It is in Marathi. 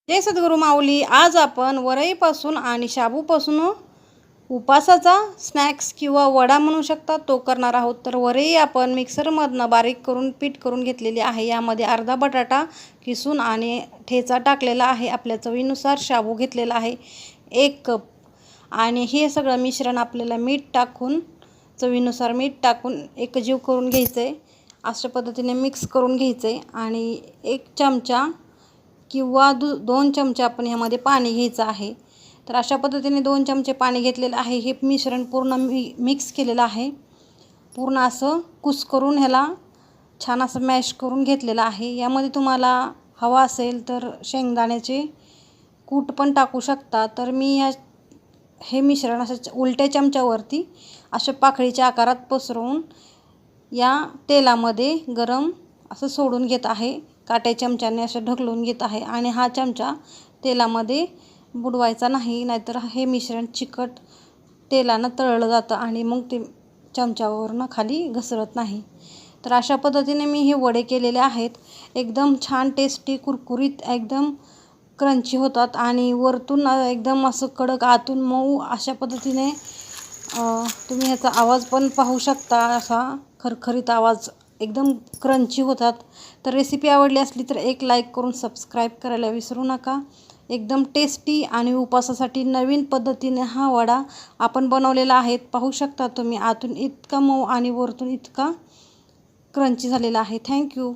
जय सद्गुरू माऊली. आज आपण वरईपासून आणि शाबूपासून उपासाचा स्नॅक्स किंवा वडा म्हणू शकता तो करणार आहोत. तर वरई आपण मिक्सरमधनं बारीक करून पीठ करून घेतलेली आहे. यामध्ये अर्धा बटाटा किसून आणि ठेचा टाकलेला आहे. आपल्या चवीनुसार शाबू घेतलेला आहे 1 कप. आणि हे सगळं मिश्रण आपल्याला मीठ टाकून चवीनुसार मीठ टाकून एकजीव करून घ्यायचं आहे. अशा पद्धतीने मिक्स करून घ्यायचं आहे. आणि 1 चमचा किंवा 2 चमचे आपण ह्यामध्ये पाणी घ्यायचं आहे. तर अशा पद्धतीने 2 चमचे पाणी घेतलेलं आहे. हे मिश्रण पूर्ण मिक्स केलेलं आहे. पूर्ण असं कुस्करून ह्याला छान असं मॅश करून घेतलेलं आहे. यामध्ये तुम्हाला हवा असेल तर शेंगदाण्याचे कूट पण टाकू शकता. तर मी हे मिश्रण असं उलट्या चमच्यावरती अशा पाकळीच्या आकारात पसरवून या तेलामध्ये गरम असं सोडून घेत आहे. काट्या चमच्याने असं ढकलून घेत आहे. आणि हा चमचा तेलामध्ये बुडवायचा नाही, नाहीतर हे मिश्रण चिकट तेलानं तळलं जातं आणि मग ते चमच्यावरनं खाली घसरत नाही. तर अशा पद्धतीने मी हे वडे केलेले आहेत. एकदम छान टेस्टी कुरकुरीत एकदम क्रंची होतात आणि वरतून एकदम असं कडक आतून मऊ अशा पद्धतीने तुम्ही ह्याचा आवाज पण पाहू शकता. असा खरखरीत आवाज एकदम क्रंची होतात. तर रेसिपी आवडली असली तर एक लाईक करून सबस्क्राईब करायला विसरू नका. एकदम टेस्टी आणि उपासासाठी नवीन पद्धतीने हा वडा आपण बनवलेला आहे. पाहू शकता तुम्ही आतून इतका मऊ आणि वरतून इतका क्रंची झालेला आहे. थँक्यू.